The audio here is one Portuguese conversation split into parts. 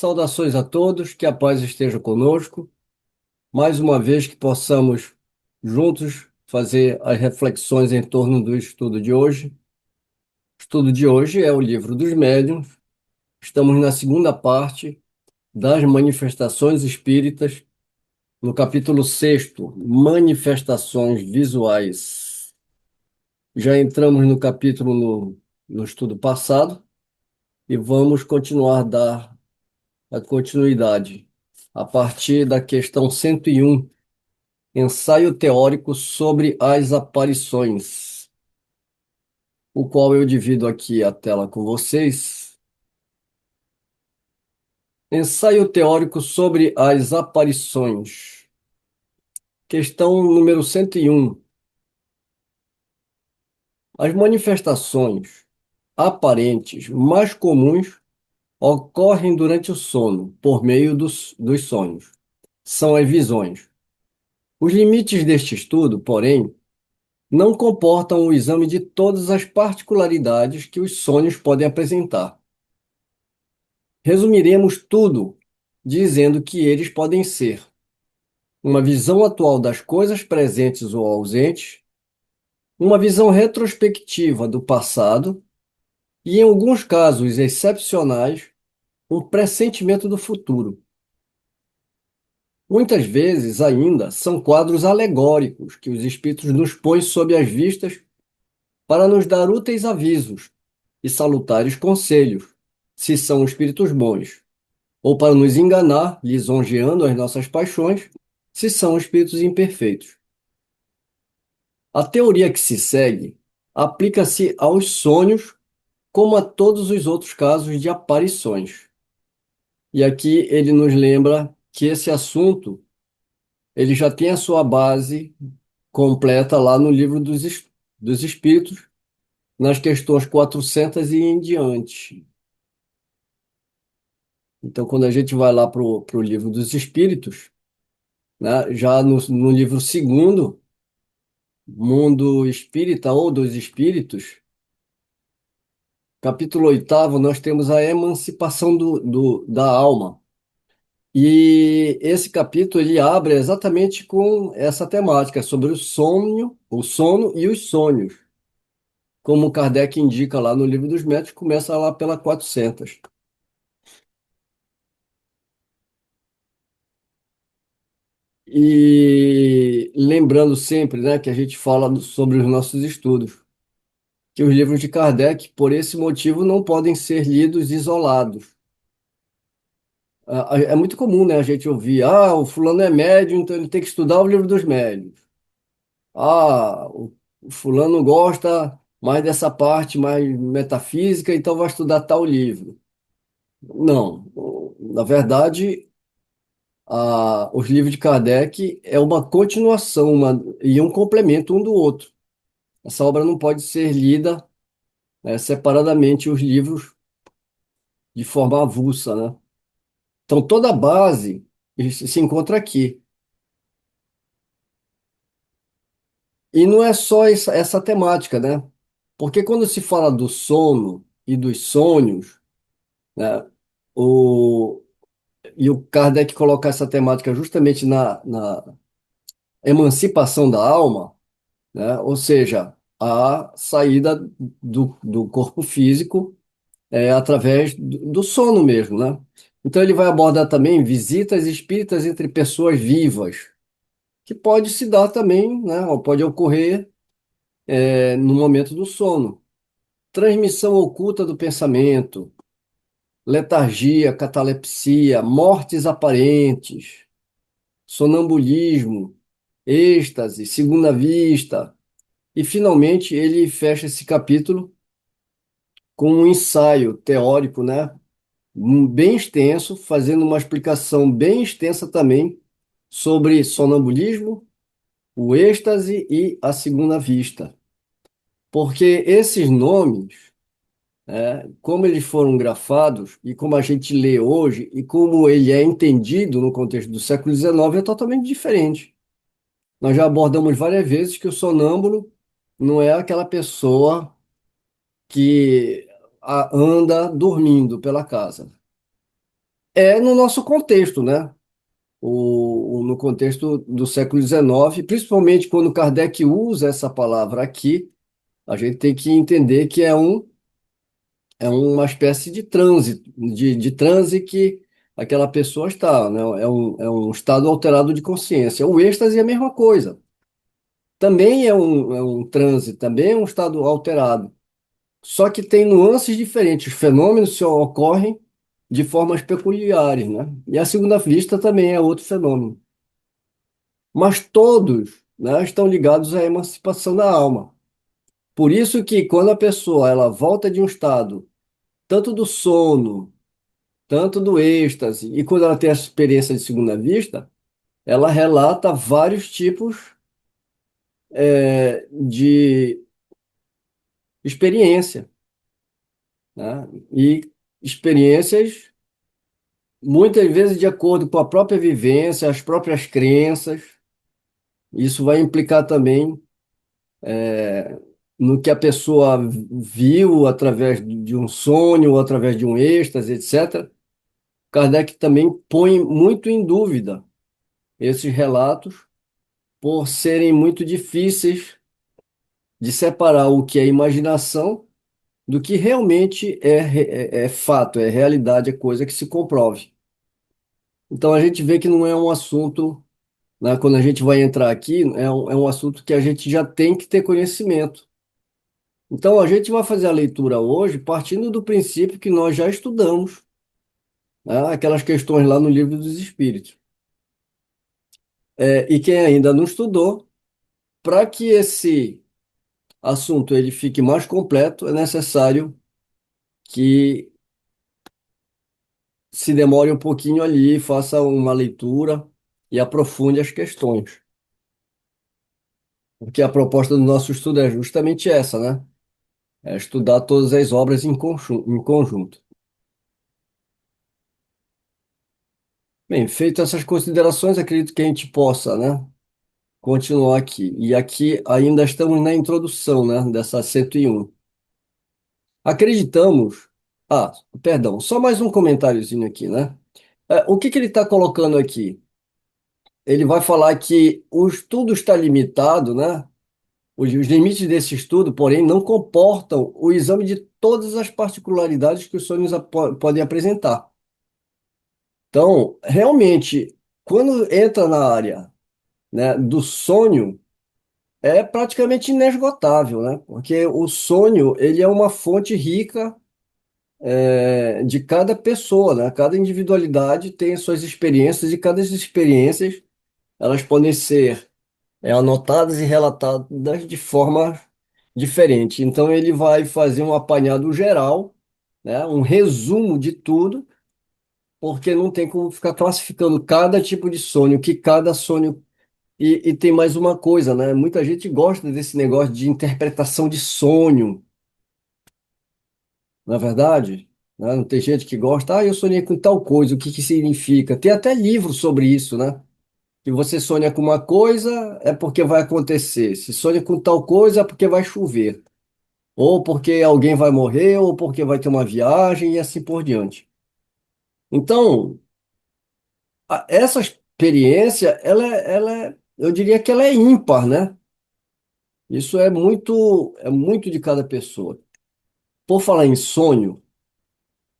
Saudações a todos, que a paz esteja conosco. Mais uma vez que possamos juntos fazer as reflexões em torno do estudo de hoje. O estudo de hoje é o Livro dos Médiuns. Estamos na segunda parte das manifestações espíritas, no capítulo sexto, Manifestações Visuais. Já entramos no capítulo no estudo passado e vamos continuar a dar a continuidade a partir da questão 101, ensaio teórico sobre as aparições, o qual eu divido aqui a tela com vocês. Ensaio teórico sobre as aparições. Questão número 101. As manifestações aparentes mais comuns ocorrem durante o sono, por meio dos sonhos. São as visões. Os limites deste estudo, porém, não comportam o exame de todas as particularidades que os sonhos podem apresentar. Resumiremos tudo dizendo que eles podem ser uma visão atual das coisas presentes ou ausentes, uma visão retrospectiva do passado e, em alguns casos excepcionais, um pressentimento do futuro. Muitas vezes, ainda, são quadros alegóricos que os espíritos nos põem sob as vistas para nos dar úteis avisos e salutares conselhos, se são espíritos bons, ou para nos enganar, lisonjeando as nossas paixões, se são espíritos imperfeitos. A teoria que se segue aplica-se aos sonhos como a todos os outros casos de aparições. E aqui ele nos lembra que esse assunto ele já tem a sua base completa lá no livro dos Espíritos, nas questões 400 e em diante. Então, quando a gente vai lá para o livro dos Espíritos, né, já no livro segundo, Mundo Espírita ou dos Espíritos, capítulo oitavo, nós temos a emancipação da alma. E esse capítulo ele abre exatamente com essa temática sobre o sono e os sonhos. Como Kardec indica lá no Livro dos Médiuns, começa lá pela 400. E lembrando sempre, né, que a gente fala sobre os nossos estudos, que os livros de Kardec, por esse motivo, não podem ser lidos isolados. É muito comum, né, a gente ouvir, o fulano é médium, então ele tem que estudar o livro dos médiuns. O fulano gosta mais dessa parte mais metafísica, então vai estudar tal livro. Não, na verdade, os livros de Kardec é uma continuação e um complemento um do outro. Essa obra não pode ser lida, separadamente, os livros de forma avulsa, né? Então, toda a base se encontra aqui. E não é só essa temática, né? Porque quando se fala do sono e dos sonhos, né, o, e o Kardec coloca essa temática justamente na emancipação da alma, né? Ou seja, a saída do corpo físico através do sono mesmo, né? Então ele vai abordar também visitas espíritas entre pessoas vivas, que pode se dar também, né? Ou pode ocorrer no momento do sono. Transmissão oculta do pensamento, letargia, catalepsia, mortes aparentes, sonambulismo, êxtase, segunda vista. E, finalmente, ele fecha esse capítulo com um ensaio teórico, né? Bem extenso, fazendo uma explicação bem extensa também sobre sonambulismo, o êxtase e a segunda vista. Porque esses nomes, como eles foram grafados e como a gente lê hoje e como ele é entendido no contexto do século XIX, é totalmente diferente. Nós já abordamos várias vezes que o sonâmbulo não é aquela pessoa que anda dormindo pela casa. É no nosso contexto, né? No contexto do século XIX, principalmente quando Kardec usa essa palavra aqui, a gente tem que entender que é uma espécie de trânsito, de transe que aquela pessoa está, né? É um estado alterado de consciência. O êxtase é a mesma coisa. Também é um transe, também é um estado alterado. Só que tem nuances diferentes. Os fenômenos só ocorrem de formas peculiares, né? E a segunda vista também é outro fenômeno. Mas todos, né, estão ligados à emancipação da alma. Por isso que quando a pessoa ela volta de um estado, tanto do sono, tanto do êxtase, e quando ela tem a experiência de segunda vista, ela relata vários tipos de experiência, né? E experiências, muitas vezes, de acordo com a própria vivência, as próprias crenças. Isso vai implicar também no que a pessoa viu através de um sonho, ou através de um êxtase, etc. Kardec também põe muito em dúvida esses relatos por serem muito difíceis de separar o que é imaginação do que realmente é fato, é realidade, é coisa que se comprove. Então a gente vê que não é um assunto, né, quando a gente vai entrar aqui, é um assunto que a gente já tem que ter conhecimento. Então a gente vai fazer a leitura hoje partindo do princípio que nós já estudamos, né, aquelas questões lá no Livro dos Espíritos. E quem ainda não estudou, para que esse assunto ele fique mais completo, é necessário que se demore um pouquinho ali, faça uma leitura e aprofunde as questões. Porque a proposta do nosso estudo é justamente essa, né? É estudar todas as obras em conjunto. Bem, feito essas considerações, acredito que a gente possa, né, continuar aqui. E aqui ainda estamos na introdução, né, dessa 101. Acreditamos. Ah, perdão, só mais um comentáriozinho aqui, né? O que que ele está colocando aqui? Ele vai falar que o estudo está limitado, né? Os limites desse estudo, porém, não comportam o exame de todas as particularidades que os sonhos podem apresentar. Então, realmente, quando entra na área, né, do sonho, é praticamente inesgotável, né? Porque o sonho, ele é uma fonte rica, de cada pessoa, né? Cada individualidade tem as suas experiências e cada experiências, elas podem ser anotadas e relatadas de forma diferente. Então, ele vai fazer um apanhado geral, né, um resumo de tudo, porque não tem como ficar classificando cada tipo de sonho, que cada sonho. E tem mais uma coisa, né? Muita gente gosta desse negócio de interpretação de sonho, na verdade. Né? Não tem gente que gosta, eu sonhei com tal coisa, o que que significa? Tem até livro sobre isso, né? Que você sonha com uma coisa, é porque vai acontecer. Se sonha com tal coisa, é porque vai chover. Ou porque alguém vai morrer, ou porque vai ter uma viagem e assim por diante. Então, essa experiência, eu diria que ela é ímpar, né? Isso é muito de cada pessoa. Por falar em sonho,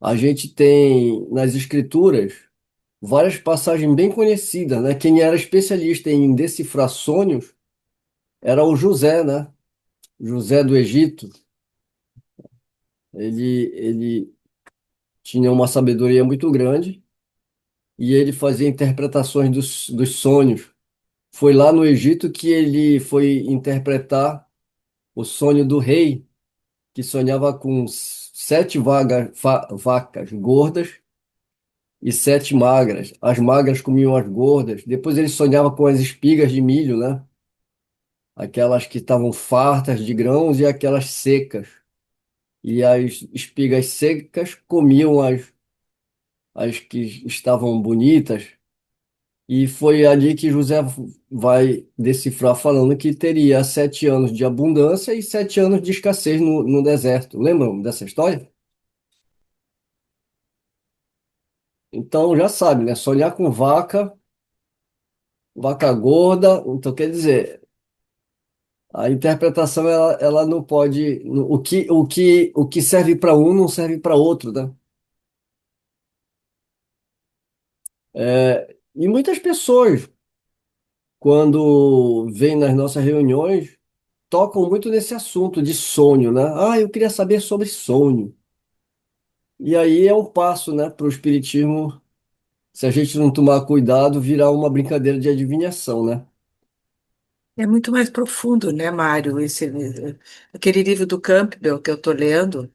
a gente tem nas escrituras várias passagens bem conhecidas, né? Quem era especialista em decifrar sonhos era o José, né? José do Egito. Ele tinha uma sabedoria muito grande e ele fazia interpretações dos sonhos. Foi lá no Egito que ele foi interpretar o sonho do rei, que sonhava com sete vacas gordas e sete magras. As magras comiam as gordas. Depois ele sonhava com as espigas de milho, né? Aquelas que estavam fartas de grãos e aquelas secas. E as espigas secas comiam as que estavam bonitas. E foi ali que José vai decifrar falando que teria 7 anos de abundância e 7 anos de escassez no, deserto. Lembram dessa história? Então já sabe, né? Sonhar com vaca, vaca gorda, então quer dizer, a interpretação ela não pode, o que serve para um não serve para outro, né? E muitas pessoas, quando vêm nas nossas reuniões, tocam muito nesse assunto de sonho, né? Ah, eu queria saber sobre sonho. E aí é um passo, né, para o espiritismo, se a gente não tomar cuidado, virar uma brincadeira de adivinhação, né? É muito mais profundo, né, Mário? Aquele livro do Campbell que eu estou lendo,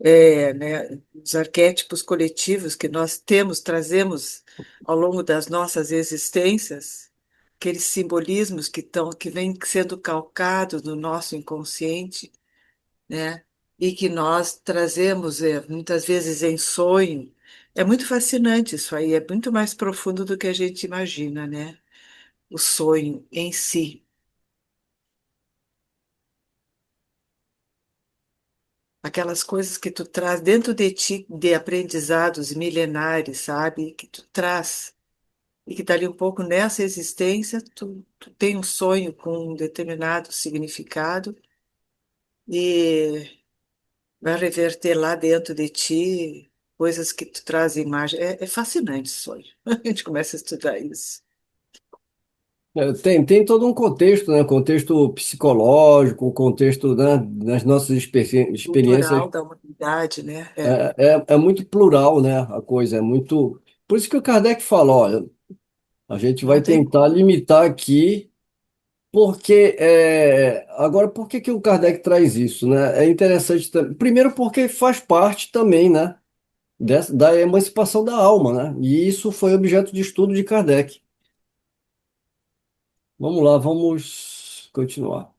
né, os arquétipos coletivos que nós temos, trazemos ao longo das nossas existências, aqueles simbolismos que vêm sendo calcados no nosso inconsciente, né? E que nós trazemos muitas vezes em sonho. É muito fascinante isso aí, é muito mais profundo do que a gente imagina, né? O sonho em si. Aquelas coisas que tu traz dentro de ti, de aprendizados milenares, sabe? Que tu traz. E que dali um pouco nessa existência, tu tem um sonho com um determinado significado e vai reverter lá dentro de ti coisas que tu traz imagem. É fascinante esse sonho. A gente começa a estudar isso. Tem todo um contexto, né? Contexto psicológico, um contexto, né, das nossas experiências. Cultural da humanidade, né? É muito plural, né? A coisa é muito. Por isso que o Kardec fala: olha, a gente Não vai tem tentar como. limitar aqui, porque. Agora, por que que o Kardec traz isso, né? É interessante também. Primeiro, porque faz parte também, né? Da emancipação da alma, né? E isso foi objeto de estudo de Kardec. Vamos lá, vamos continuar.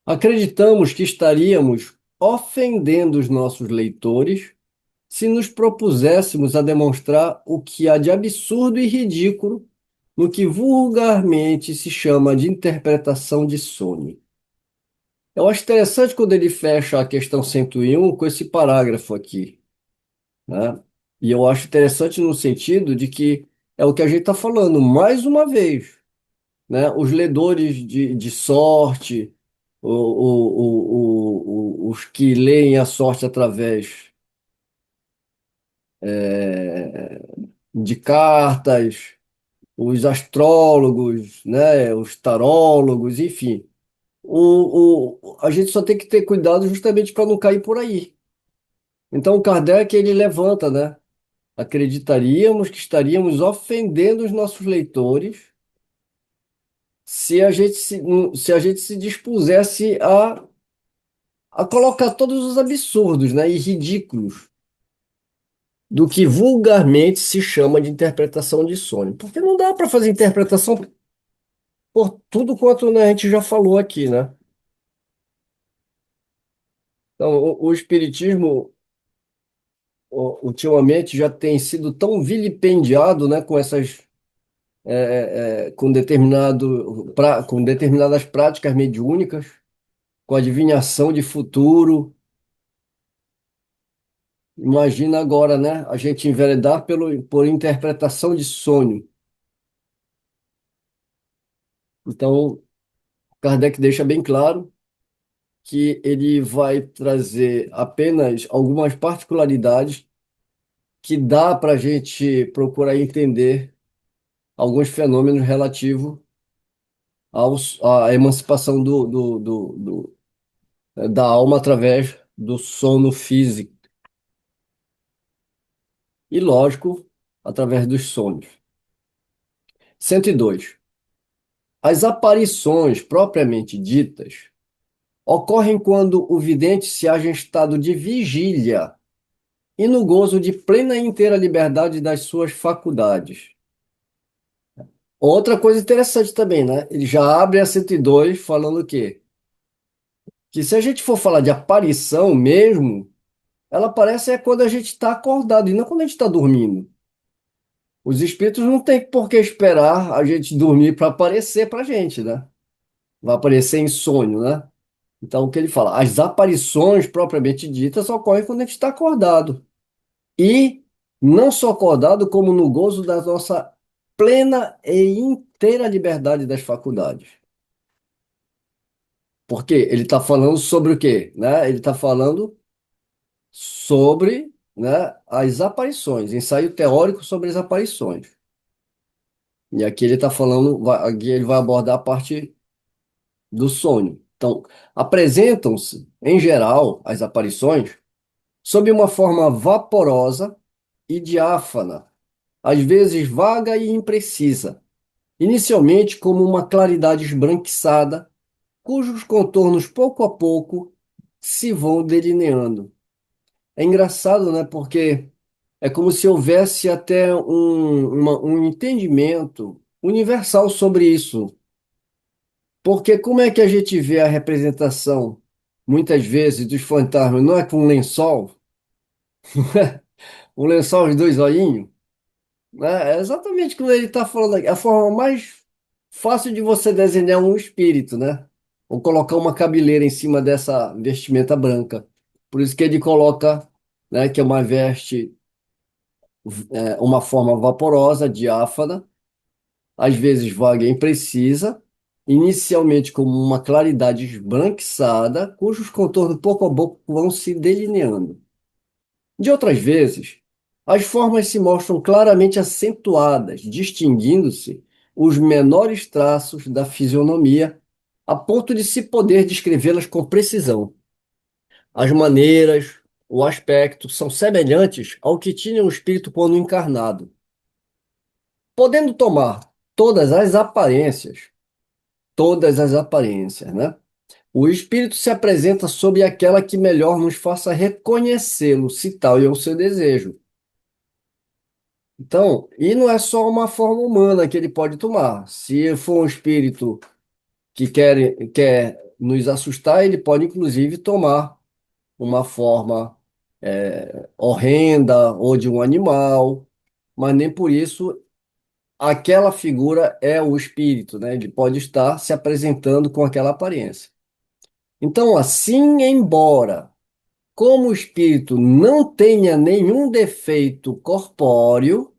Acreditamos que estaríamos ofendendo os nossos leitores se nos propuséssemos a demonstrar o que há de absurdo e ridículo no que vulgarmente se chama de interpretação de sonho. Eu acho interessante quando ele fecha a questão 101 com esse parágrafo aqui, né? E eu acho interessante no sentido de que é o que a gente está falando, mais uma vez, né? Os ledores de sorte, os que leem a sorte através de cartas, os astrólogos, né? Os tarólogos, enfim. A gente só tem que ter cuidado justamente para não cair por aí. Então, o Kardec, ele levanta, né? Acreditaríamos que estaríamos ofendendo os nossos leitores se a gente se dispusesse a colocar todos os absurdos, né, e ridículos do que vulgarmente se chama de interpretação de sonho. Porque não dá para fazer interpretação por tudo quanto, né, a gente já falou aqui, né? Então, o espiritismo ultimamente já tem sido tão vilipendiado, né, com com determinadas práticas mediúnicas, com adivinhação de futuro. Imagina agora, né? A gente enveredar por interpretação de sonho. Então, Kardec deixa bem claro que ele vai trazer apenas algumas particularidades que dá para a gente procurar entender alguns fenômenos relativos à emancipação da alma através do sono físico e, lógico, através dos sonhos. 102. As aparições propriamente ditas ocorrem quando o vidente se acha em estado de vigília e no gozo de plena e inteira liberdade das suas faculdades. Outra coisa interessante também, né? Ele já abre a 102 falando o quê? Que se a gente for falar de aparição mesmo, ela aparece quando a gente está acordado e não quando a gente está dormindo. Os espíritos não têm por que esperar a gente dormir para aparecer para a gente, né? Vai aparecer em sonho, né? Então, o que ele fala? As aparições propriamente ditas ocorrem quando a gente está acordado. E não só acordado, como no gozo da nossa plena e inteira liberdade das faculdades. Porque ele está falando sobre o quê? Né? Ele está falando sobre, né, as aparições, ensaio teórico sobre as aparições. E aqui ele está falando, aqui ele vai abordar a parte do sonho. Então, apresentam-se, em geral, as aparições sob uma forma vaporosa e diáfana, às vezes vaga e imprecisa, inicialmente como uma claridade esbranquiçada, cujos contornos pouco a pouco se vão delineando. É engraçado, né? Porque é como se houvesse até um entendimento universal sobre isso. Porque como é que a gente vê a representação, muitas vezes, dos fantasmas? Não é com um lençol? Um lençol de dois olhinhos? Né? É exatamente como ele está falando aqui. A forma mais fácil de você desenhar um espírito, né? Ou colocar uma cabeleira em cima dessa vestimenta branca. Por isso que ele coloca, né, que é uma veste, uma forma vaporosa, diáfana, às vezes vaga e imprecisa, inicialmente como uma claridade esbranquiçada, cujos contornos pouco a pouco vão se delineando. De outras vezes, as formas se mostram claramente acentuadas, distinguindo-se os menores traços da fisionomia, a ponto de se poder descrevê-las com precisão. As maneiras, o aspecto são semelhantes ao que tinha o espírito quando encarnado, podendo tomar todas as aparências, né? O espírito se apresenta sob aquela que melhor nos faça reconhecê-lo, se tal é o seu desejo. Então, e não é só uma forma humana que ele pode tomar. Se for um espírito que quer nos assustar, ele pode inclusive tomar uma forma horrenda ou de um animal, mas nem por isso aquela figura é o espírito, né? Ele pode estar se apresentando com aquela aparência. Então, assim, embora como o espírito não tenha nenhum defeito corpóreo,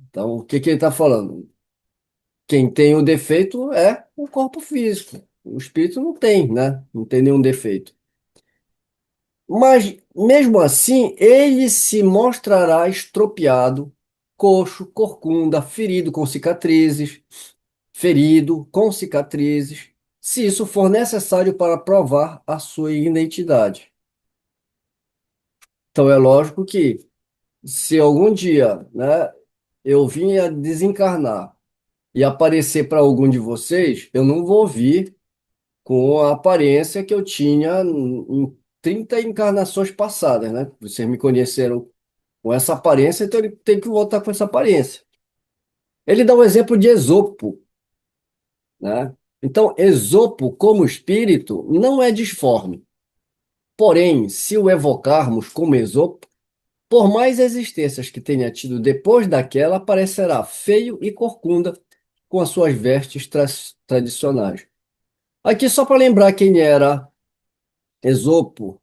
então o que que ele está falando? Quem tem o defeito é o corpo físico. O espírito não tem, né? Não tem nenhum defeito. Mas, mesmo assim, ele se mostrará estropiado, coxo, corcunda, ferido com cicatrizes, se isso for necessário para provar a sua identidade. Então, é lógico que, se algum dia, né, eu vim a desencarnar e aparecer para algum de vocês, eu não vou vir com a aparência que eu tinha em 30 encarnações passadas, né? Vocês me conheceram com essa aparência, então ele tem que voltar com essa aparência. Ele dá o exemplo de Esopo, né? Então, Esopo, como espírito, não é disforme. Porém, se o evocarmos como Esopo, por mais existências que tenha tido depois daquela, aparecerá feio e corcunda com as suas vestes tradicionais. Aqui, só para lembrar quem era Esopo,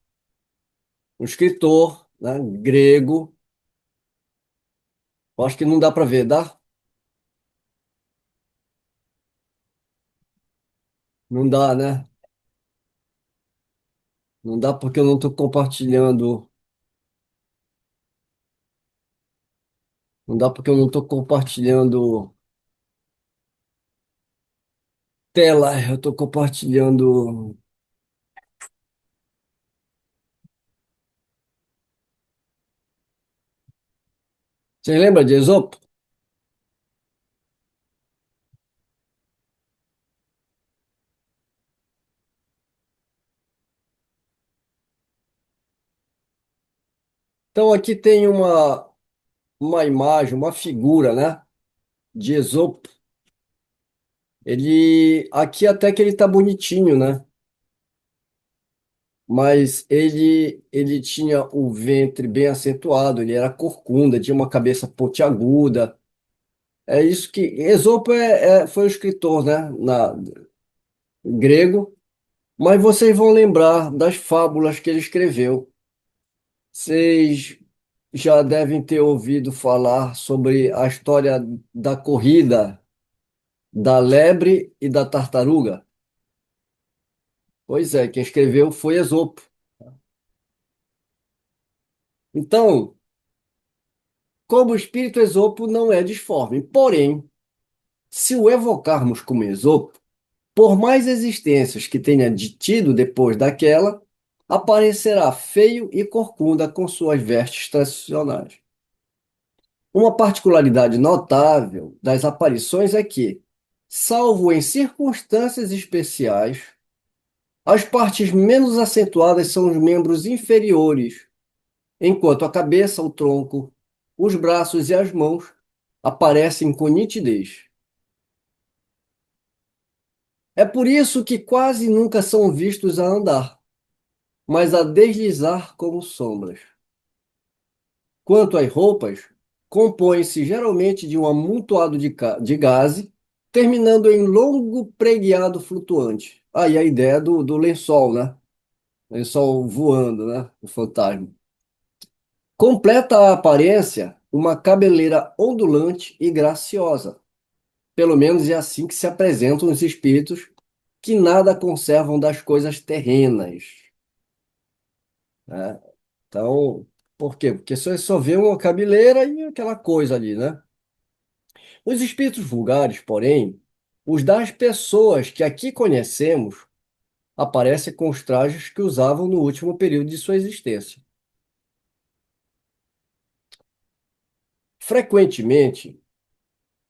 um escritor, né, grego. Eu acho que não dá para ver, dá? Não dá, né? Não dá porque eu não estou compartilhando. Não dá porque eu não estou compartilhando tela. Eu estou compartilhando. Você lembra de Esopo? Então aqui tem uma imagem, uma figura, né? De Esopo. Ele aqui até que ele tá bonitinho, né? Mas ele tinha o ventre bem acentuado, ele era corcunda, tinha uma cabeça pontiaguda. É isso que Esopo foi o escritor, né? Grego, Mas vocês vão lembrar das fábulas que ele escreveu. Vocês já devem ter ouvido falar sobre a história da corrida da lebre e da tartaruga. Pois é, quem escreveu foi Esopo. Então, como o espírito Esopo não é disforme, porém, se o evocarmos como Esopo, por mais existências que tenha tido depois daquela, aparecerá feio e corcunda com suas vestes tradicionais. Uma particularidade notável das aparições é que, salvo em circunstâncias especiais, as partes menos acentuadas são os membros inferiores, enquanto a cabeça, o tronco, os braços e as mãos aparecem com nitidez. É por isso que quase nunca são vistos a andar, mas a deslizar como sombras. Quanto às roupas, compõem-se geralmente de um amontoado de gaze, terminando em longo preguiado flutuante. Aí a ideia do lençol, né? Lençol voando, né? O fantasma. Completa a aparência uma cabeleira ondulante e graciosa. Pelo menos é assim que se apresentam os espíritos que nada conservam das coisas terrenas, né? Então, por quê? Porque você só vê uma cabeleira e aquela coisa ali, né? Os espíritos vulgares, porém, os das pessoas que aqui conhecemos, aparecem com os trajes que usavam no último período de sua existência. Frequentemente,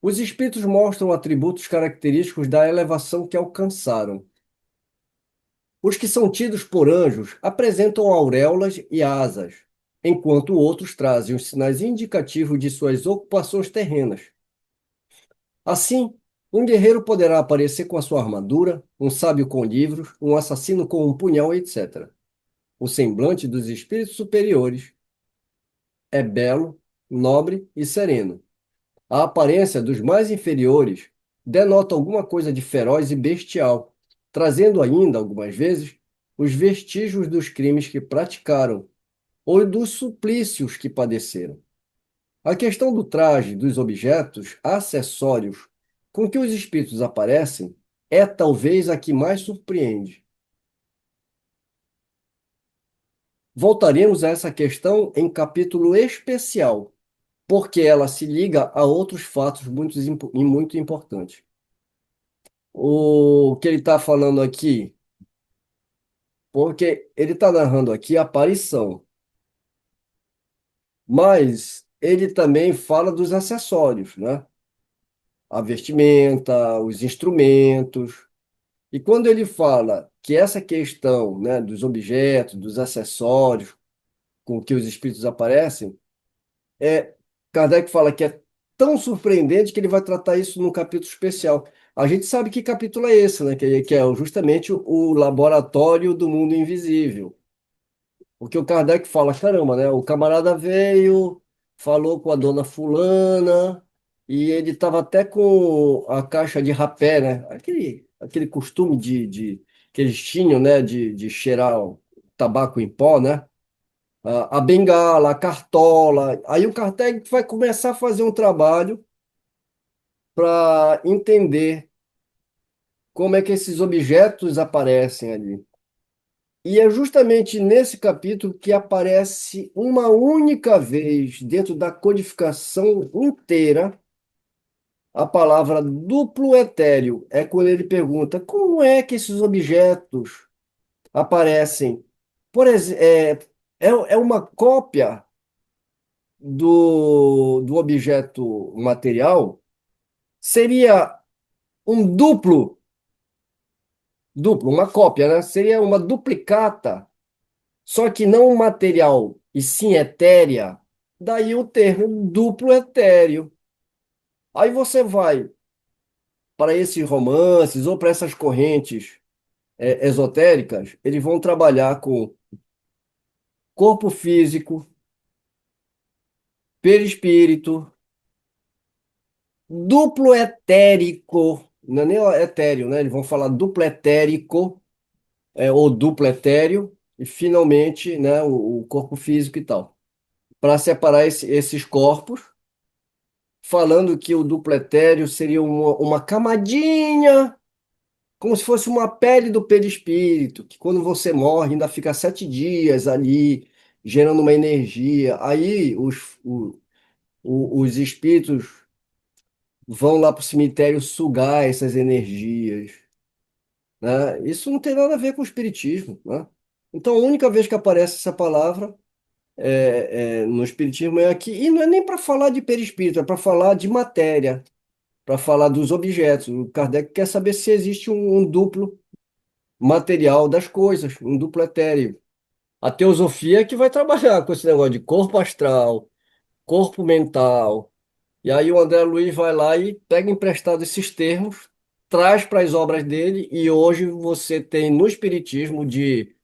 os espíritos mostram atributos característicos da elevação que alcançaram. Os que são tidos por anjos apresentam auréolas e asas, enquanto outros trazem os sinais indicativos de suas ocupações terrenas. Assim, um guerreiro poderá aparecer com a sua armadura, um sábio com livros, um assassino com um punhal, etc. O semblante dos espíritos superiores é belo, nobre e sereno. A aparência dos mais inferiores denota alguma coisa de feroz e bestial, trazendo ainda, algumas vezes, os vestígios dos crimes que praticaram ou dos suplícios que padeceram. A questão do traje, dos objetos, acessórios com que os espíritos aparecem é talvez a que mais surpreende. Voltaremos a essa questão em capítulo especial, porque ela se liga a outros fatos muito importantes. O que ele está falando aqui, porque ele está narrando aqui a aparição, mas ele também fala dos acessórios, né? A vestimenta, os instrumentos. E quando ele fala que essa questão, né, dos objetos, dos acessórios com que os espíritos aparecem, é Kardec fala que é tão surpreendente que ele vai tratar isso num capítulo especial. A gente sabe que capítulo é esse, né? Que é justamente o laboratório do mundo invisível. Porque o Kardec fala, caramba, né? O camarada veio, falou com a dona fulana, e ele estava até com a caixa de rapé, né? Aquele costume que eles tinham, né? De cheirar o tabaco em pó, né? A bengala, a cartola. Aí o Kardec vai começar a fazer um trabalho para entender como é que esses objetos aparecem ali. E é justamente nesse capítulo que aparece uma única vez, dentro da codificação inteira, a palavra duplo etéreo. É quando ele pergunta como é que esses objetos aparecem. Por exemplo, é uma cópia do objeto material? Seria um duplo, uma cópia, né? Seria uma duplicata. Só que não um material, e sim etérea, daí o termo duplo etéreo. Aí você vai para esses romances ou para essas correntes esotéricas, eles vão trabalhar com corpo físico, perispírito, duplo etérico, não é nem etéreo, né? Eles vão falar duplo etérico, ou duplo etéreo, e finalmente, né, o corpo físico e tal. Para separar esses corpos, falando que o duplo etéreo seria uma camadinha, como se fosse uma pele do perispírito, que quando você morre ainda fica 7 dias ali, gerando uma energia. Aí os espíritos vão lá para o cemitério sugar essas energias, né? Isso não tem nada a ver com o espiritismo, né? Então, a única vez que aparece essa palavra no espiritismo é aqui, e não é nem para falar de perispírito, é para falar de matéria, para falar dos objetos. O Kardec quer saber se existe um duplo material das coisas, um duplo etéreo. A teosofia é que vai trabalhar com esse negócio de corpo astral, corpo mental. E aí o André Luiz vai lá e pega emprestado esses termos, traz para as obras dele, e hoje você tem no Espiritismo de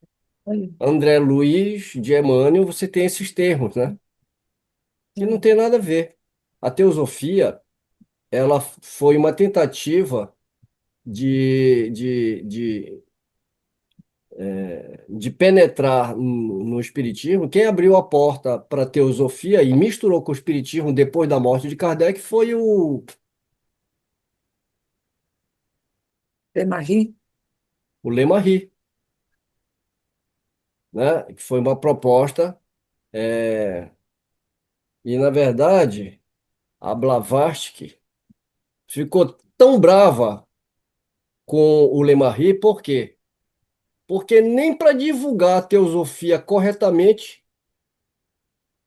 André Luiz, de Emmanuel, você tem esses termos, né? Que não tem nada a ver. A teosofia, ela foi uma tentativa de penetrar no Espiritismo. Quem abriu a porta para a teosofia e misturou com o Espiritismo depois da morte de Kardec foi Marie? o Lemarie, né? Que foi uma proposta. E, na verdade, a Blavatsky ficou tão brava com o Lemarie, por quê? Porque nem para divulgar a teosofia corretamente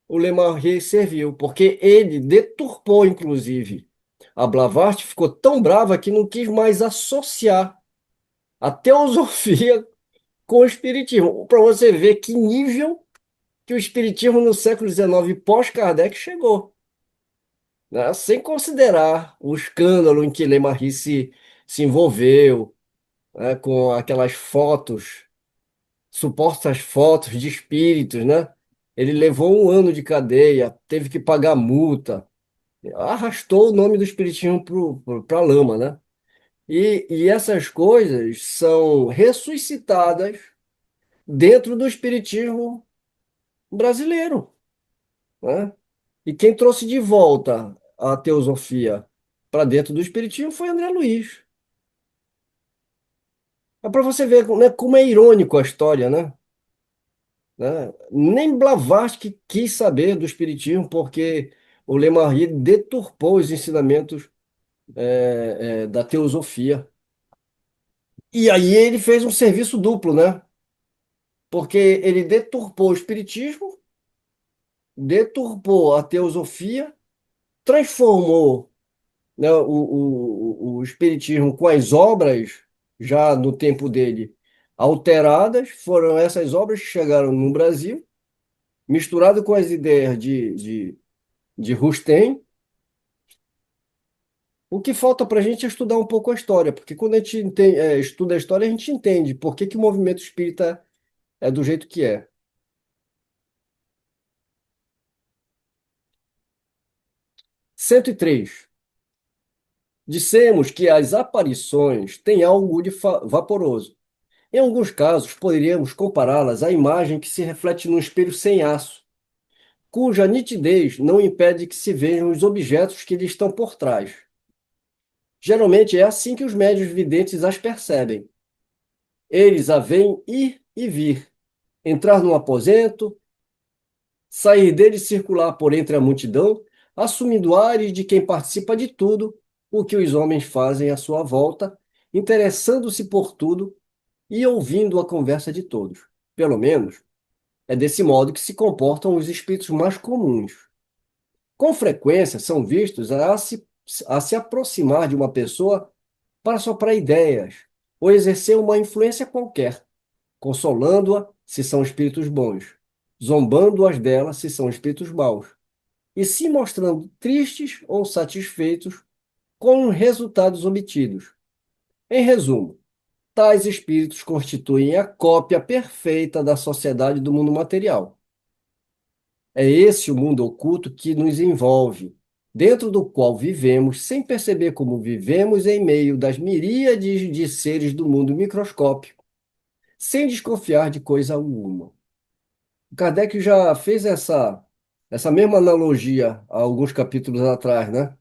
o Lemarie serviu, porque ele deturpou, inclusive. A Blavatsky ficou tão brava que não quis mais associar a teosofia com o espiritismo. Para você ver que nível que o espiritismo no século XIX pós-Kardec chegou, né? Sem considerar o escândalo em que Lemarie se envolveu, né? Com aquelas fotos, supostas fotos de espíritos, né? Ele levou 1 ano de cadeia, teve que pagar multa, arrastou o nome do espiritismo para a lama, né? E essas coisas são ressuscitadas dentro do espiritismo brasileiro, né? E quem trouxe de volta a teosofia para dentro do espiritismo foi André Luiz. É para você ver, né, como é irônico a história, né? Nem Blavatsky quis saber do espiritismo porque o Lemarie deturpou os ensinamentos da teosofia. E aí ele fez um serviço duplo, né? Porque ele deturpou o espiritismo, deturpou a teosofia, transformou, né, o espiritismo com as obras, já no tempo dele, alteradas. Foram essas obras que chegaram no Brasil, misturado com as ideias de Rustem. O que falta para a gente é estudar um pouco a história, porque quando a gente estuda a história, a gente entende por que que o movimento espírita é do jeito que é. 103. Dissemos que as aparições têm algo de vaporoso. Em alguns casos, poderíamos compará-las à imagem que se reflete num espelho sem aço, cuja nitidez não impede que se vejam os objetos que lhe estão por trás. Geralmente é assim que os médiuns videntes as percebem. Eles a veem ir e vir, entrar num aposento, sair dele e circular por entre a multidão, assumindo ares de quem participa de tudo o que os homens fazem à sua volta, interessando-se por tudo e ouvindo a conversa de todos. Pelo menos, é desse modo que se comportam os espíritos mais comuns. Com frequência, são vistos a se aproximar de uma pessoa para soprar ideias ou exercer uma influência qualquer, consolando-a se são espíritos bons, zombando-as dela se são espíritos maus, e se mostrando tristes ou satisfeitos com os resultados obtidos. Em resumo, tais espíritos constituem a cópia perfeita da sociedade do mundo material. É esse o mundo oculto que nos envolve, dentro do qual vivemos sem perceber como vivemos em meio das miríades de seres do mundo microscópico, sem desconfiar de coisa alguma. O Kardec já fez essa mesma analogia há alguns capítulos atrás, né?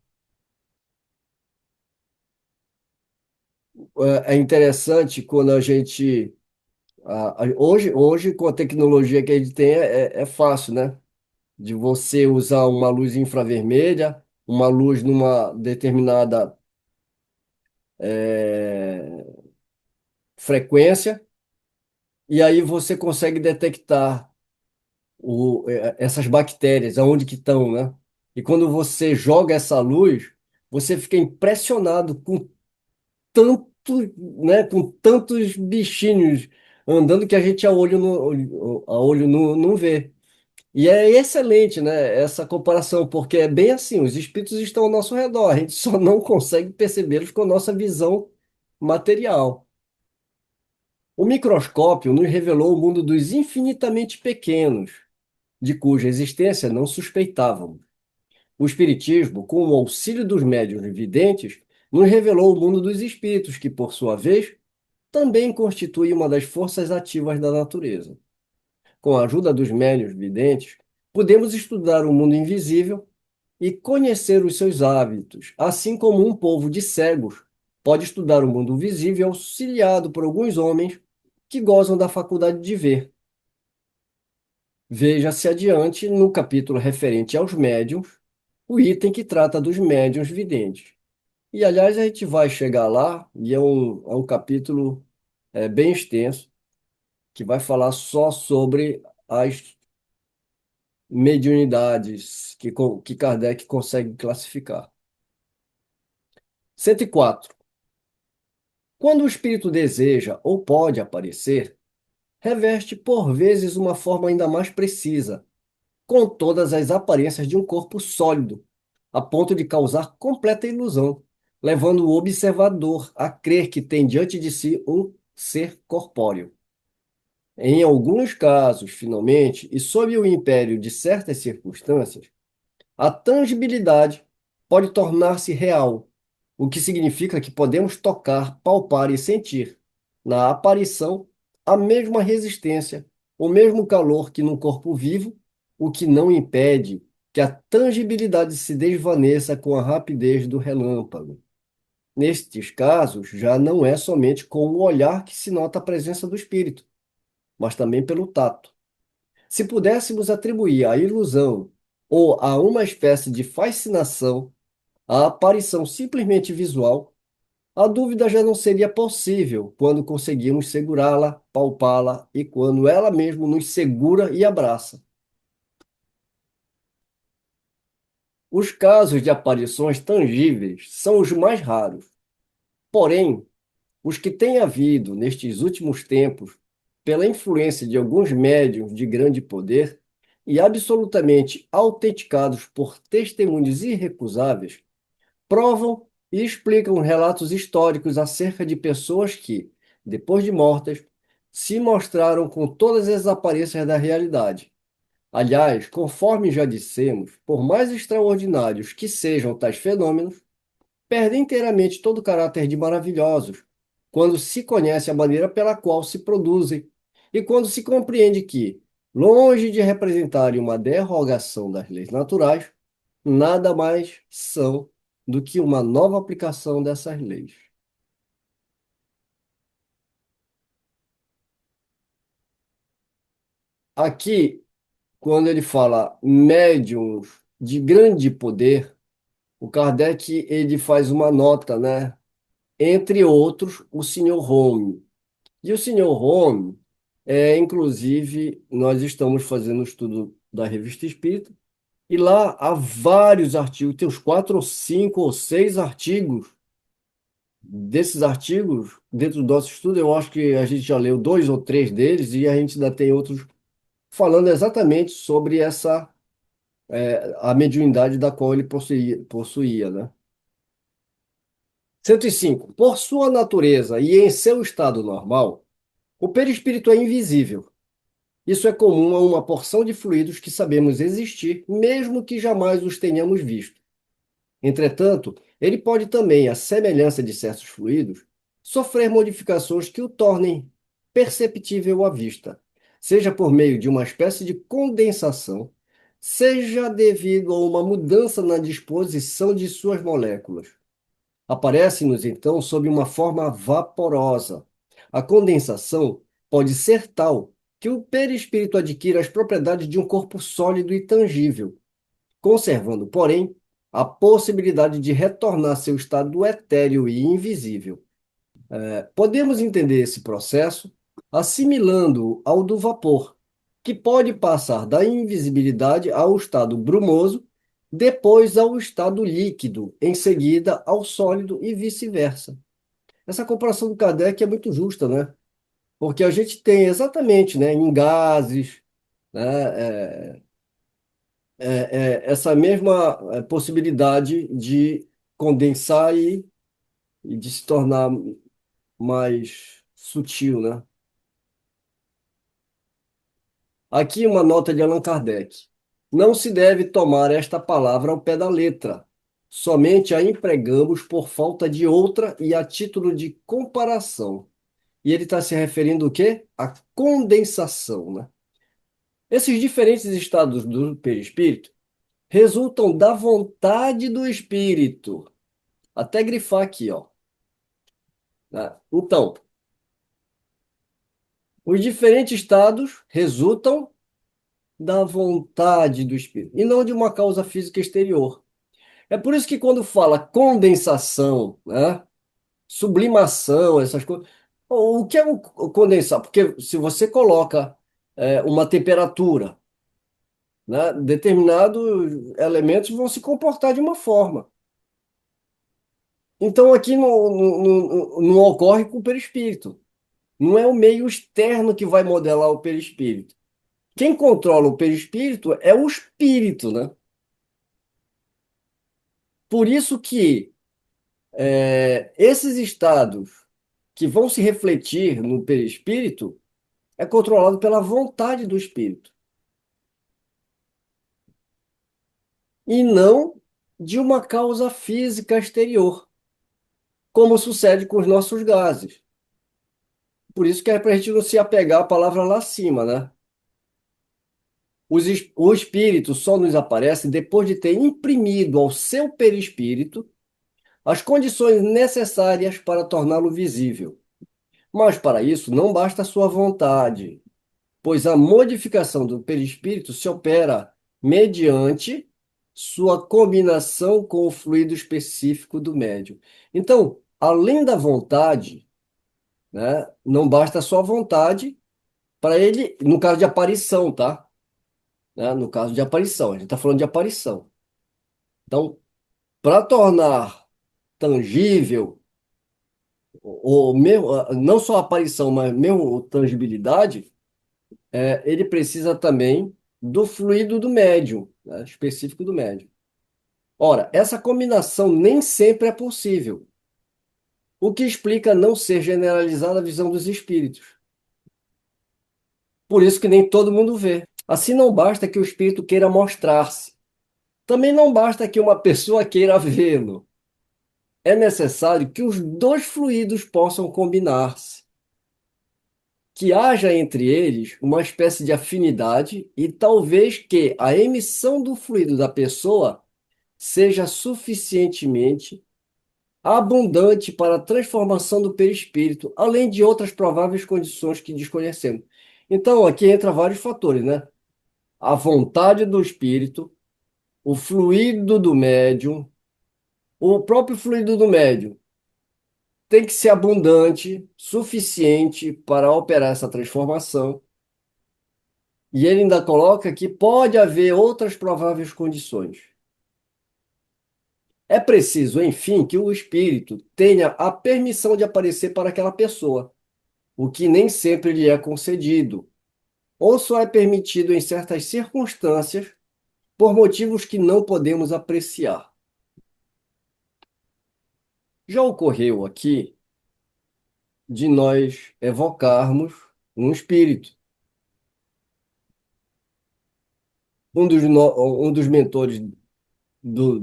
É interessante quando a gente. Hoje, com a tecnologia que a gente tem, é fácil, né? De você usar uma luz infravermelha, uma luz numa determinada é, frequência, e aí você consegue detectar essas bactérias, aonde que estão, né? E quando você joga essa luz, você fica impressionado com tanto, né, com tantos bichinhos andando que a gente a olho não vê. E é excelente, né, essa comparação, porque é bem assim, os espíritos estão ao nosso redor, a gente só não consegue percebê-los com a nossa visão material. O microscópio nos revelou o mundo dos infinitamente pequenos, de cuja existência não suspeitávamos. O Espiritismo, com o auxílio dos médiuns videntes, nos revelou o mundo dos espíritos, que, por sua vez, também constitui uma das forças ativas da natureza. Com a ajuda dos médiuns videntes, podemos estudar o mundo invisível e conhecer os seus hábitos, assim como um povo de cegos pode estudar o mundo visível auxiliado por alguns homens que gozam da faculdade de ver. Veja-se adiante, no capítulo referente aos médiuns, o item que trata dos médiuns videntes. E, aliás, a gente vai chegar lá, e é um capítulo bem extenso, que vai falar só sobre as mediunidades que Kardec consegue classificar. 104. Quando o espírito deseja ou pode aparecer, reveste por vezes uma forma ainda mais precisa, com todas as aparências de um corpo sólido, a ponto de causar completa ilusão, levando o observador a crer que tem diante de si um ser corpóreo. Em alguns casos, finalmente, e sob o império de certas circunstâncias, a tangibilidade pode tornar-se real, o que significa que podemos tocar, palpar e sentir, na aparição, a mesma resistência, o mesmo calor que no corpo vivo, o que não impede que a tangibilidade se desvaneça com a rapidez do relâmpago. Nestes casos, já não é somente com o olhar que se nota a presença do espírito, mas também pelo tato. Se pudéssemos atribuir à ilusão ou a uma espécie de fascinação a aparição simplesmente visual, a dúvida já não seria possível quando conseguimos segurá-la, palpá-la e quando ela mesma nos segura e abraça. Os casos de aparições tangíveis são os mais raros. Porém, os que têm havido nestes últimos tempos, pela influência de alguns médiuns de grande poder e absolutamente autenticados por testemunhos irrecusáveis, provam e explicam relatos históricos acerca de pessoas que, depois de mortas, se mostraram com todas as aparências da realidade. Aliás, conforme já dissemos, por mais extraordinários que sejam tais fenômenos, perdem inteiramente todo o caráter de maravilhosos, quando se conhece a maneira pela qual se produzem e quando se compreende que, longe de representarem uma derrogação das leis naturais, nada mais são do que uma nova aplicação dessas leis. Aqui, quando ele fala médiums de grande poder, o Kardec ele faz uma nota, né? Entre outros, o senhor Home. E o senhor Home, inclusive, nós estamos fazendo um estudo da Revista Espírita, e lá há vários artigos, tem uns 4 ou 5 ou 6 artigos. Desses artigos, dentro do nosso estudo, eu acho que a gente já leu 2 ou 3 deles, e a gente ainda tem outros falando exatamente sobre a mediunidade da qual ele possuía, né? 105. Por sua natureza e em seu estado normal, o perispírito é invisível. Isso é comum a uma porção de fluidos que sabemos existir, mesmo que jamais os tenhamos visto. Entretanto, ele pode também, à semelhança de certos fluidos, sofrer modificações que o tornem perceptível à vista, seja por meio de uma espécie de condensação, seja devido a uma mudança na disposição de suas moléculas. Aparece-nos então sob uma forma vaporosa. A condensação pode ser tal que o perispírito adquira as propriedades de um corpo sólido e tangível, conservando, porém, a possibilidade de retornar a seu estado etéreo e invisível. Podemos entender esse processo assimilando-o ao do vapor, que pode passar da invisibilidade ao estado brumoso, depois ao estado líquido, em seguida ao sólido e vice-versa. Essa comparação do Kardec é muito justa, né? Porque a gente tem exatamente, né, em gases, né, essa mesma possibilidade de condensar e de se tornar mais sutil, né? Aqui uma nota de Allan Kardec. Não se deve tomar esta palavra ao pé da letra. Somente a empregamos por falta de outra e a título de comparação. E ele está se referindo o quê? À condensação, né? Esses diferentes estados do perispírito resultam da vontade do espírito. Até grifar aqui, ó. Né? Então, os diferentes estados resultam da vontade do espírito e não de uma causa física exterior. É por isso que quando fala condensação, né, sublimação, essas coisas, o que é o condensar? Porque se você coloca uma temperatura, né, determinados elementos vão se comportar de uma forma. Então aqui não ocorre com o perispírito. Não é o meio externo que vai modelar o perispírito. Quem controla o perispírito é o espírito, né? Por isso que esses estados que vão se refletir no perispírito é controlado pela vontade do espírito e não de uma causa física exterior, como sucede com os nossos gases. Por isso que é para a gente não se apegar à palavra lá acima, né? O espírito só nos aparece depois de ter imprimido ao seu perispírito as condições necessárias para torná-lo visível. Mas para isso não basta a sua vontade, pois a modificação do perispírito se opera mediante sua combinação com o fluido específico do médium. Então, além da vontade, né, não basta só a vontade para ele, no caso de aparição, tá? Né, no caso de aparição, a gente está falando de aparição. Então, para tornar tangível, ou mesmo, não só a aparição, mas mesmo tangibilidade, ele precisa também do fluido do médium, né, específico do médium. Ora, essa combinação nem sempre é possível, o que explica não ser generalizada a visão dos espíritos. Por isso que nem todo mundo vê. Assim, não basta que o espírito queira mostrar-se. Também não basta que uma pessoa queira vê-lo. É necessário que os dois fluidos possam combinar-se, que haja entre eles uma espécie de afinidade e talvez que a emissão do fluido da pessoa seja suficientemente abundante para a transformação do perispírito, além de outras prováveis condições que desconhecemos. Então, aqui entra vários fatores, né? A vontade do espírito, o fluido do médium, o próprio fluido do médium tem que ser abundante, suficiente para operar essa transformação. E ele ainda coloca que pode haver outras prováveis condições. É preciso, enfim, que o espírito tenha a permissão de aparecer para aquela pessoa, o que nem sempre lhe é concedido, ou só é permitido em certas circunstâncias por motivos que não podemos apreciar. Já ocorreu aqui de nós evocarmos um espírito. Um dos mentores do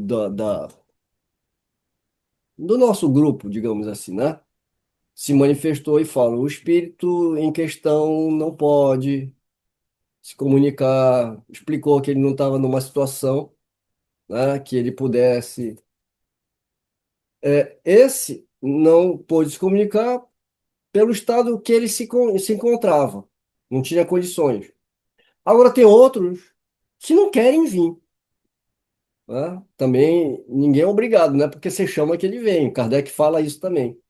nosso grupo, digamos assim, né? se manifestou e fala: o espírito em questão não pode se comunicar, explicou que ele não estava numa situação, né, que ele pudesse. Esse não pôde se comunicar pelo estado que ele se encontrava, não tinha condições. Agora, tem outros que não querem vir, né? Também ninguém é obrigado, né? Porque você chama que ele vem. Kardec fala isso também.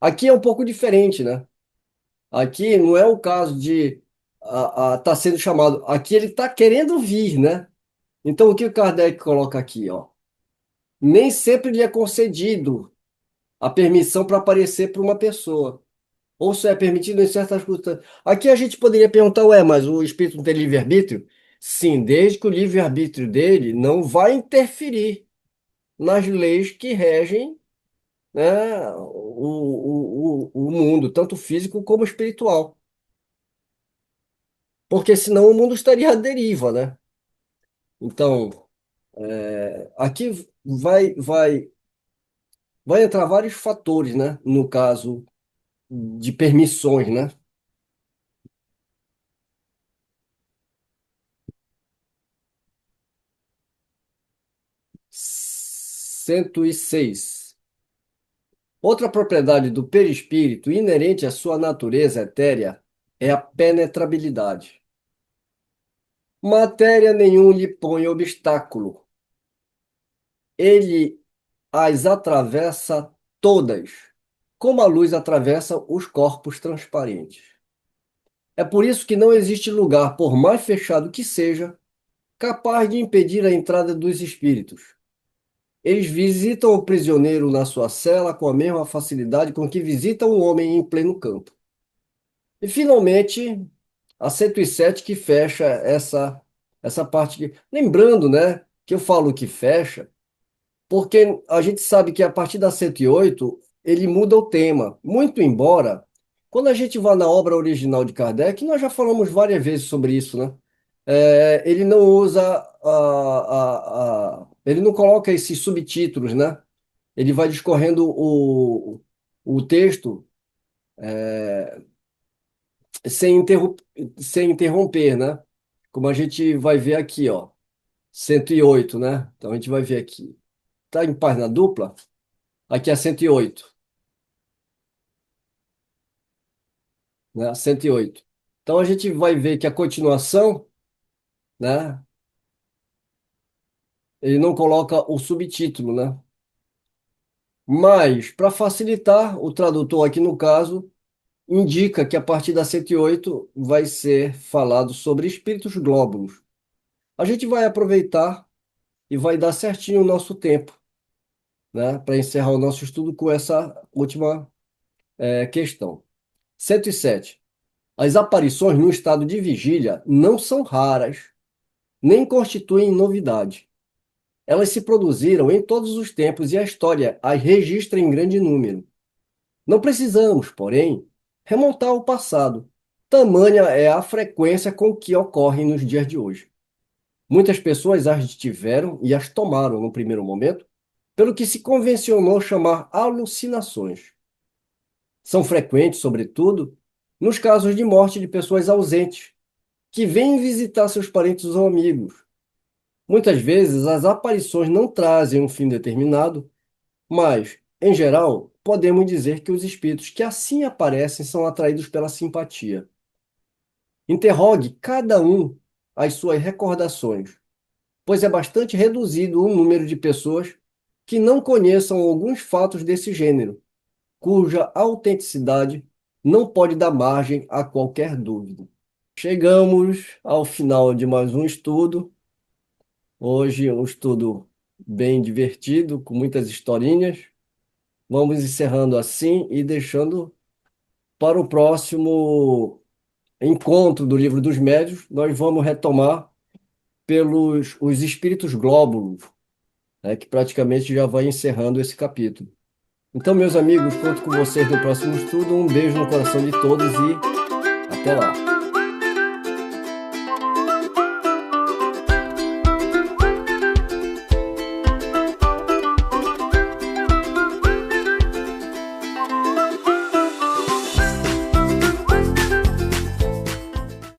Aqui é um pouco diferente, né? Aqui não é o caso de tá sendo chamado. Aqui ele está querendo vir, né? Então, o que o Kardec coloca aqui, ó? Nem sempre lhe é concedido a permissão para aparecer para uma pessoa. Ou se é permitido em certas circunstâncias. Aqui a gente poderia perguntar, ué, mas o espírito não tem livre-arbítrio? Sim, desde que o livre-arbítrio dele não vai interferir nas leis que regem, né, o mundo, tanto físico como espiritual. Porque senão o mundo estaria à deriva, né? Então, aqui vai entrar vários fatores, né? No caso de permissões, né? 106. Outra propriedade do perispírito inerente à sua natureza etérea é a penetrabilidade. Matéria nenhum lhe põe obstáculo. Ele as atravessa todas, como a luz atravessa os corpos transparentes. É por isso que não existe lugar, por mais fechado que seja, capaz de impedir a entrada dos espíritos. Eles visitam o prisioneiro na sua cela com a mesma facilidade com que visitam um homem em pleno campo. E, finalmente, a 107 que fecha essa parte. Lembrando, né, que eu falo que fecha, porque a gente sabe que a partir da 108 ele muda o tema. Muito embora, quando a gente vai na obra original de Kardec, nós já falamos várias vezes sobre isso, né? Ele não usa ele não coloca esses subtítulos, né? Ele vai discorrendo o texto sem sem interromper, né? Como a gente vai ver aqui, ó, 108, né? Então a gente vai ver aqui. Tá em página dupla? Aqui é 108, né? 108. Então a gente vai ver que a continuação, né? Ele não coloca o subtítulo, né? Mas, para facilitar, o tradutor aqui no caso indica que a partir da 108 vai ser falado sobre espíritos glóbulos. A gente vai aproveitar e vai dar certinho o nosso tempo, né, para encerrar o nosso estudo com essa última questão. 107. As aparições no estado de vigília não são raras, nem constituem novidade. Elas se produziram em todos os tempos e a história as registra em grande número. Não precisamos, porém, remontar ao passado. Tamanha é a frequência com que ocorrem nos dias de hoje. Muitas pessoas as tiveram e as tomaram no primeiro momento, pelo que se convencionou chamar alucinações. São frequentes, sobretudo, nos casos de morte de pessoas ausentes, que vêm visitar seus parentes ou amigos. Muitas vezes as aparições não trazem um fim determinado, mas, em geral, podemos dizer que os espíritos que assim aparecem são atraídos pela simpatia. Interrogue cada um as suas recordações, pois é bastante reduzido o número de pessoas que não conheçam alguns fatos desse gênero, cuja autenticidade não pode dar margem a qualquer dúvida. Chegamos ao final de mais um estudo. Hoje um estudo bem divertido, com muitas historinhas. Vamos encerrando assim e deixando para o próximo encontro do Livro dos Médiuns, nós vamos retomar pelos os espíritos glóbulos, né, que praticamente já vai encerrando esse capítulo. Então, meus amigos, conto com vocês no próximo estudo. Um beijo no coração de todos e até lá.